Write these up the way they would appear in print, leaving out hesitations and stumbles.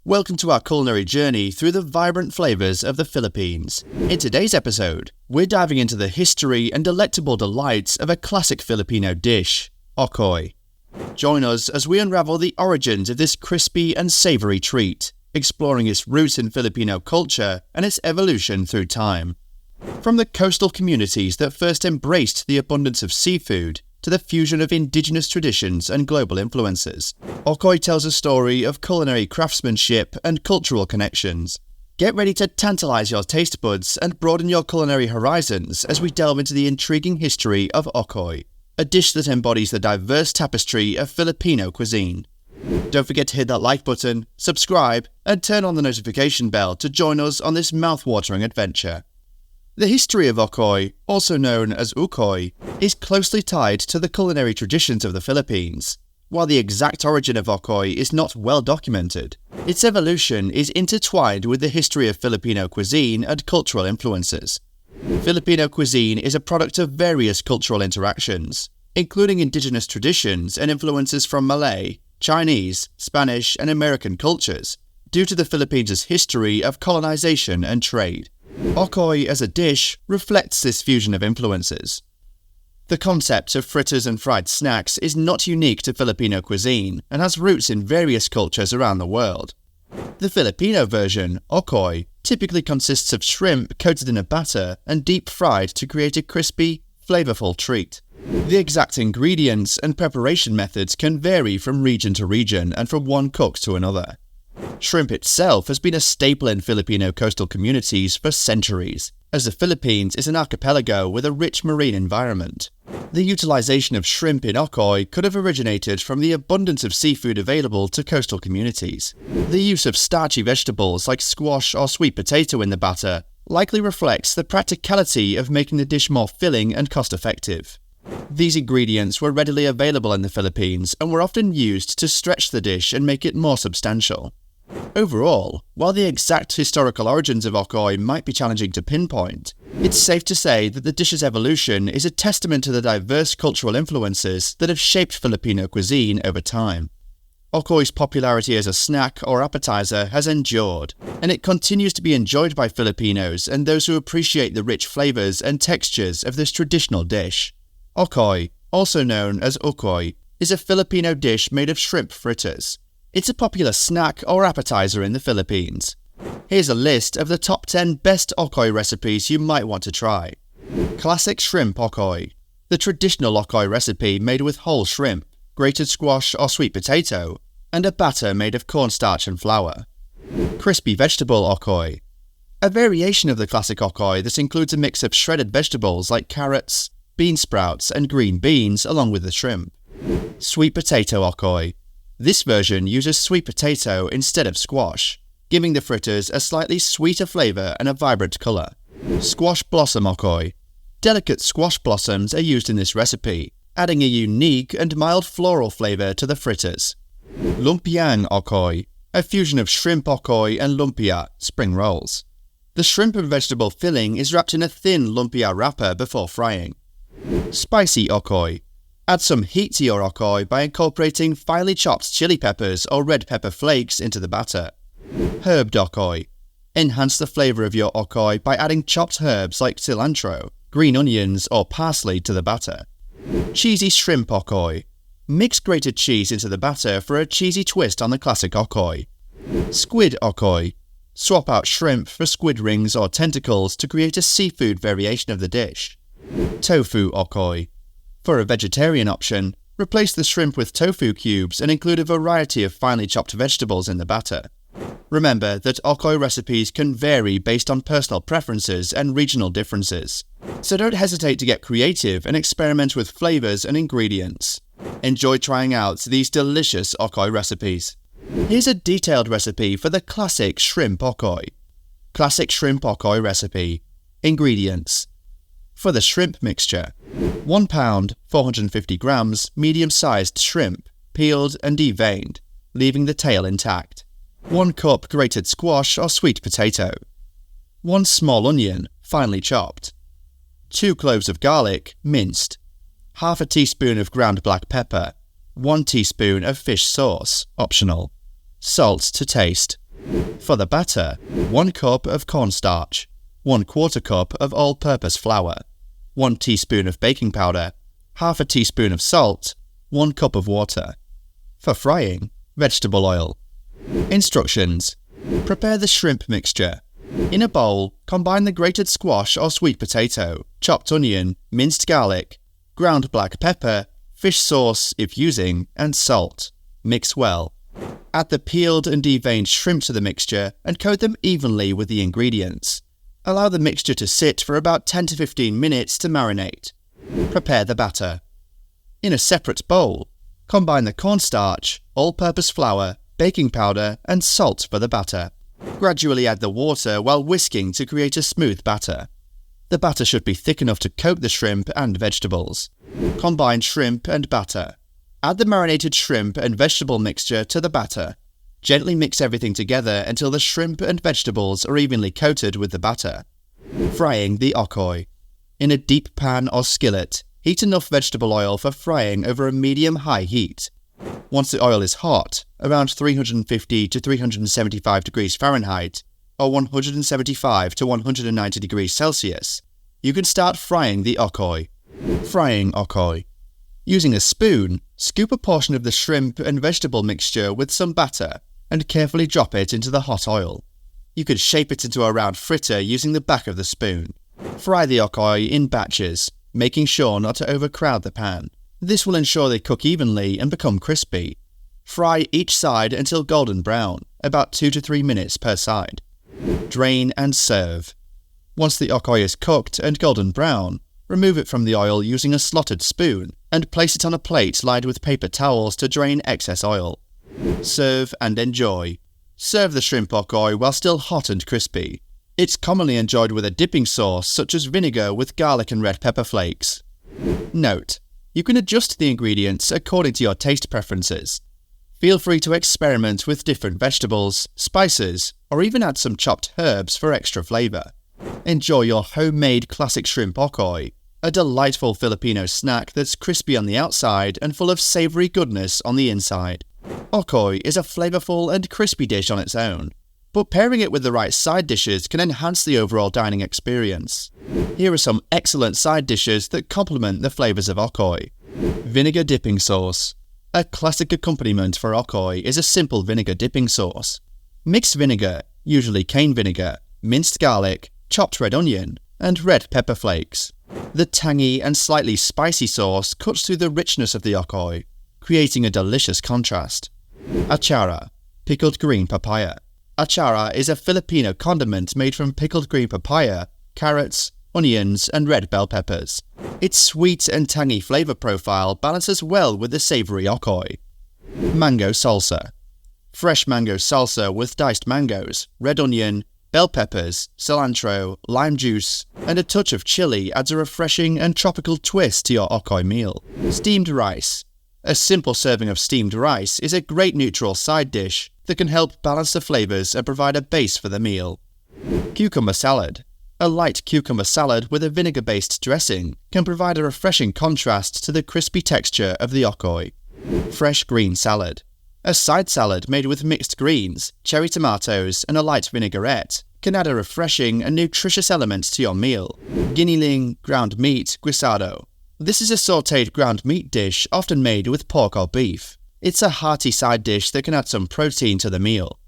Welcome to our culinary journey through the vibrant flavors of the Philippines. In today's episode, we're diving into the history and delectable delights of a classic Filipino dish, Okoy. Join us as we unravel the origins of this crispy and savory treat, exploring its roots in Filipino culture and its evolution through time. From the coastal communities that first embraced the abundance of seafood to the fusion of indigenous traditions and global influences, Okoy tells a story of culinary craftsmanship and cultural connections. Get ready to tantalize your taste buds and broaden your culinary horizons as we delve into the intriguing history of Okoy, a dish that embodies the diverse tapestry of Filipino cuisine. Don't forget to hit that like button, subscribe, and turn on the notification bell to join us on this mouth-watering adventure. The history of Okoy, also known as Ukoy, is closely tied to the culinary traditions of the Philippines. While the exact origin of Okoy is not well documented, its evolution is intertwined with the history of Filipino cuisine and cultural influences. Filipino cuisine is a product of various cultural interactions, including indigenous traditions and influences from Malay, Chinese, Spanish, and American cultures, due to the Philippines' history of colonization and trade. Okoy as a dish reflects this fusion of influences. The concept of fritters and fried snacks is not unique to Filipino cuisine and has roots in various cultures around the world. The Filipino version, Okoy, typically consists of shrimp coated in a batter and deep fried to create a crispy, flavorful treat. The exact ingredients and preparation methods can vary from region to region and from one cook to another. Shrimp itself has been a staple in Filipino coastal communities for centuries, as the Philippines is an archipelago with a rich marine environment. The utilization of shrimp in Okoy could have originated from the abundance of seafood available to coastal communities. The use of starchy vegetables like squash or sweet potato in the batter likely reflects the practicality of making the dish more filling and cost-effective. These ingredients were readily available in the Philippines and were often used to stretch the dish and make it more substantial. Overall, while the exact historical origins of Okoy might be challenging to pinpoint, it's safe to say that the dish's evolution is a testament to the diverse cultural influences that have shaped Filipino cuisine over time. Okoy's popularity as a snack or appetizer has endured, and it continues to be enjoyed by Filipinos and those who appreciate the rich flavors and textures of this traditional dish. Okoy, also known as Ukoy, is a Filipino dish made of shrimp fritters. It's a popular snack or appetizer in the Philippines. Here's a list of the top 10 best Okoy recipes you might want to try. Classic Shrimp Okoy. The traditional Okoy recipe made with whole shrimp, grated squash or sweet potato, and a batter made of cornstarch and flour. Crispy Vegetable Okoy. A variation of the classic Okoy that includes a mix of shredded vegetables like carrots, bean sprouts, and green beans along with the shrimp. Sweet Potato Okoy. This version uses sweet potato instead of squash, giving the fritters a slightly sweeter flavor and a vibrant color. Squash Blossom Okoy. Delicate squash blossoms are used in this recipe, adding a unique and mild floral flavor to the fritters. Lumpiang Okoy. A fusion of shrimp Okoy and lumpia, spring rolls. The shrimp and vegetable filling is wrapped in a thin lumpia wrapper before frying. Spicy Okoy. Add some heat to your Okoy by incorporating finely chopped chili peppers or red pepper flakes into the batter. Herbed Okoy. Enhance the flavor of your Okoy by adding chopped herbs like cilantro, green onions, or parsley to the batter. Cheesy Shrimp Okoy. Mix grated cheese into the batter for a cheesy twist on the classic Okoy. Squid Okoy. Swap out shrimp for squid rings or tentacles to create a seafood variation of the dish. Tofu Okoy. For a vegetarian option, replace the shrimp with tofu cubes and include a variety of finely chopped vegetables in the batter. Remember that Okoy recipes can vary based on personal preferences and regional differences, so don't hesitate to get creative and experiment with flavors and ingredients. Enjoy trying out these delicious Okoy recipes. Here's a detailed recipe for the classic Shrimp Okoy. Classic Shrimp Okoy recipe. Ingredients. For the shrimp mixture, 1 pound, 450 grams, medium-sized shrimp, peeled and deveined, leaving the tail intact. 1 cup grated squash or sweet potato. 1 small onion, finely chopped. 2 cloves of garlic, minced. Half a teaspoon of ground black pepper. 1 teaspoon of fish sauce, optional. Salt to taste. For the batter, 1 cup of cornstarch, 1/4 cup of all-purpose flour, 1 teaspoon of baking powder, half a teaspoon of salt, 1 cup of water. For frying, vegetable oil. Instructions: prepare the shrimp mixture. In a bowl, combine the grated squash or sweet potato, chopped onion, minced garlic, ground black pepper, fish sauce if using, and salt. Mix well. Add the peeled and deveined shrimp to the mixture and coat them evenly with the ingredients. Allow the mixture to sit for about 10 to 15 minutes to marinate. Prepare the batter. In a separate bowl, combine the cornstarch, all-purpose flour, baking powder, and salt for the batter. Gradually add the water while whisking to create a smooth batter. The batter should be thick enough to coat the shrimp and vegetables. Combine shrimp and batter. Add the marinated shrimp and vegetable mixture to the batter. Gently mix everything together until the shrimp and vegetables are evenly coated with the batter. Frying the okoy. In a deep pan or skillet, heat enough vegetable oil for frying over a medium-high heat. Once the oil is hot, around 350 to 375 degrees Fahrenheit, or 175 to 190 degrees Celsius, you can start frying the okoy. Frying okoy. Using a spoon, scoop a portion of the shrimp and vegetable mixture with some batter and carefully drop it into the hot oil. You could shape it into a round fritter using the back of the spoon. Fry the okoy in batches, making sure not to overcrowd the pan. This will ensure they cook evenly and become crispy. Fry each side until golden brown, about 2 to 3 minutes per side. Drain and serve. Once the okoy is cooked and golden brown, remove it from the oil using a slotted spoon and place it on a plate lined with paper towels to drain excess oil. Serve and enjoy. Serve the shrimp okoy while still hot and crispy. It's commonly enjoyed with a dipping sauce such as vinegar with garlic and red pepper flakes. Note: you can adjust the ingredients according to your taste preferences. Feel free to experiment with different vegetables, spices, or even add some chopped herbs for extra flavour. Enjoy your homemade classic shrimp okoy, a delightful Filipino snack that's crispy on the outside and full of savoury goodness on the inside. Okoy is a flavourful and crispy dish on its own, but pairing it with the right side dishes can enhance the overall dining experience. Here are some excellent side dishes that complement the flavours of okoy. Vinegar dipping sauce. A classic accompaniment for okoy is a simple vinegar dipping sauce. Mixed vinegar, usually cane vinegar, minced garlic, chopped red onion, and red pepper flakes. The tangy and slightly spicy sauce cuts through the richness of the okoy, creating a delicious contrast. Achara, pickled green papaya. Achara is a Filipino condiment made from pickled green papaya, carrots, onions, and red bell peppers. Its sweet and tangy flavour profile balances well with the savoury okoy. Mango salsa. Fresh mango salsa with diced mangoes, red onion, bell peppers, cilantro, lime juice, and a touch of chili adds a refreshing and tropical twist to your okoy meal. Steamed rice. A simple serving of steamed rice is a great neutral side dish that can help balance the flavours and provide a base for the meal. Cucumber salad. A light cucumber salad with a vinegar-based dressing can provide a refreshing contrast to the crispy texture of the okoy. Fresh green salad. A side salad made with mixed greens, cherry tomatoes, and a light vinaigrette can add a refreshing and nutritious element to your meal. Giniling ground meat guisado. This is a sautéed ground meat dish often made with pork or beef. It's a hearty side dish that can add some protein to the meal.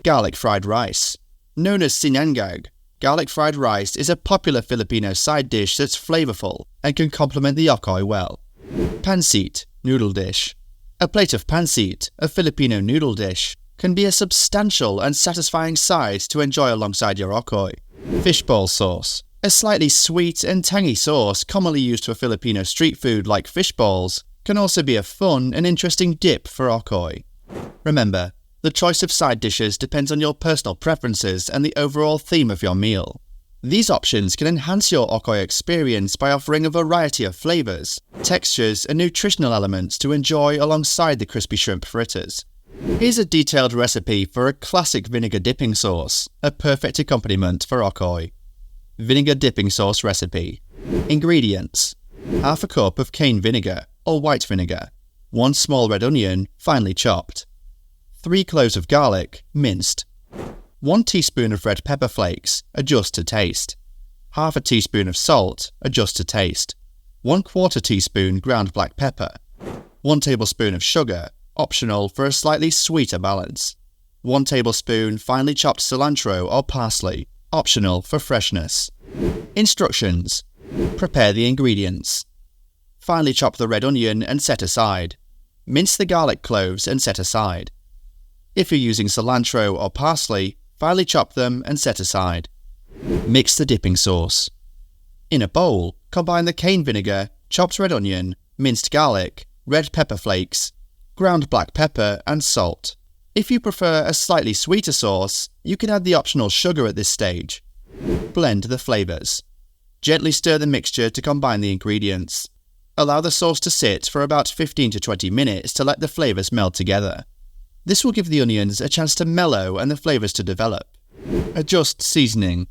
Garlic fried rice. Known as sinangag, garlic fried rice is a popular Filipino side dish that's flavourful and can complement the okoy well. Pancit, noodle dish. A plate of pancit, a Filipino noodle dish, can be a substantial and satisfying side to enjoy alongside your okoy. Fishball sauce. A slightly sweet and tangy sauce commonly used for Filipino street food like fish balls can also be a fun and interesting dip for okoy. Remember, the choice of side dishes depends on your personal preferences and the overall theme of your meal. These options can enhance your okoy experience by offering a variety of flavours, textures, and nutritional elements to enjoy alongside the crispy shrimp fritters. Here's a detailed recipe for a classic vinegar dipping sauce, a perfect accompaniment for okoy. Vinegar dipping sauce recipe. Ingredients: half a cup of cane vinegar or white vinegar, 1 small red onion finely chopped, 3 cloves of garlic minced, 1 teaspoon of red pepper flakes, adjust to taste. Half a teaspoon of salt, adjust to taste. 1/4 teaspoon ground black pepper. 1 tablespoon of sugar, optional for a slightly sweeter balance. 1 tablespoon finely chopped cilantro or parsley, optional for freshness. Instructions: prepare the ingredients. Finely chop the red onion and set aside. Mince the garlic cloves and set aside. If you're using cilantro or parsley, finely chop them and set aside. Mix the dipping sauce. In a bowl, combine the cane vinegar, chopped red onion, minced garlic, red pepper flakes, ground black pepper and salt. If you prefer a slightly sweeter sauce, you can add the optional sugar at this stage. Blend the flavours. Gently stir the mixture to combine the ingredients. Allow the sauce to sit for about 15 to 20 minutes to let the flavours meld together. This will give the onions a chance to mellow and the flavours to develop. Adjust seasoning.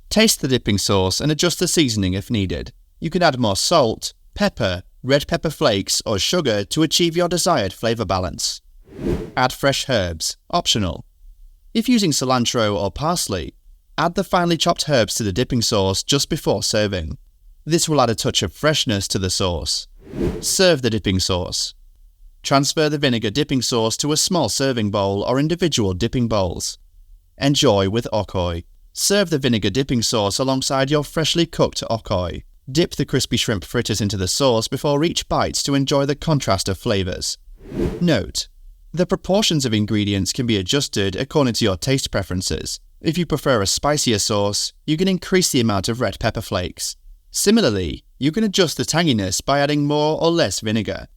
Taste the dipping sauce and adjust the seasoning if needed. You can add more salt, pepper, red pepper flakes or sugar to achieve your desired flavour balance. Add fresh herbs, optional. If using cilantro or parsley, add the finely chopped herbs to the dipping sauce just before serving. This will add a touch of freshness to the sauce. Serve the dipping sauce. Transfer the vinegar dipping sauce to a small serving bowl or individual dipping bowls. Enjoy with Okoy. Serve the vinegar dipping sauce alongside your freshly cooked Okoy. Dip the crispy shrimp fritters into the sauce before each bite to enjoy the contrast of flavours. Note: the proportions of ingredients can be adjusted according to your taste preferences. If you prefer a spicier sauce, you can increase the amount of red pepper flakes. Similarly, you can adjust the tanginess by adding more or less vinegar.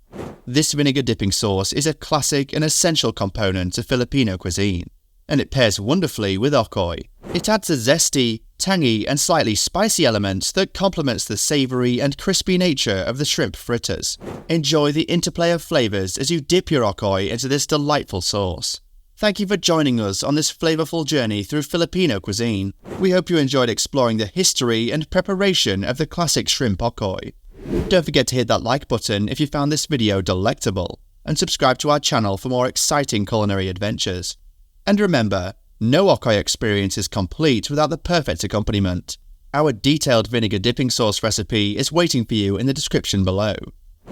This vinegar dipping sauce is a classic and essential component of Filipino cuisine, and it pairs wonderfully with Okoy. It adds a zesty, tangy and slightly spicy element that complements the savoury and crispy nature of the shrimp fritters. Enjoy the interplay of flavours as you dip your Okoy into this delightful sauce. Thank you for joining us on this flavourful journey through Filipino cuisine. We hope you enjoyed exploring the history and preparation of the classic shrimp Okoy. Don't forget to hit that like button if you found this video delectable, and subscribe to our channel for more exciting culinary adventures. And remember, no Okoy experience is complete without the perfect accompaniment. Our detailed vinegar dipping sauce recipe is waiting for you in the description below.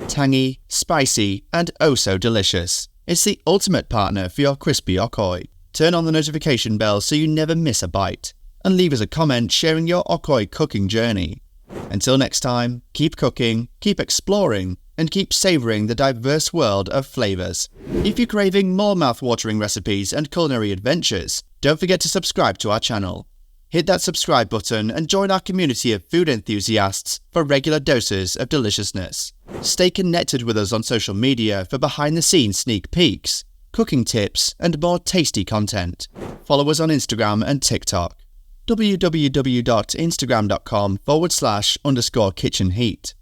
Tangy, spicy, and oh so delicious. It's the ultimate partner for your crispy Okoy. Turn on the notification bell so you never miss a bite, and leave us a comment sharing your Okoy cooking journey. Until next time, keep cooking, keep exploring, and keep savouring the diverse world of flavours. If you're craving more mouth-watering recipes and culinary adventures, don't forget to subscribe to our channel. Hit that subscribe button and join our community of food enthusiasts for regular doses of deliciousness. Stay connected with us on social media for behind-the-scenes sneak peeks, cooking tips, and more tasty content. Follow us on Instagram and TikTok. www.instagram.com/_kitchenheat.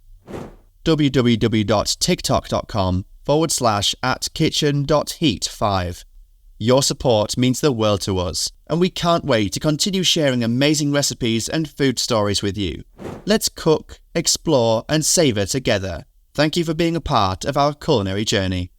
www.tiktok.com/@kitchen.heat5. Your support means the world to us, and we can't wait to continue sharing amazing recipes and food stories with you. Let's cook, explore, and savour together. Thank you for being a part of our culinary journey.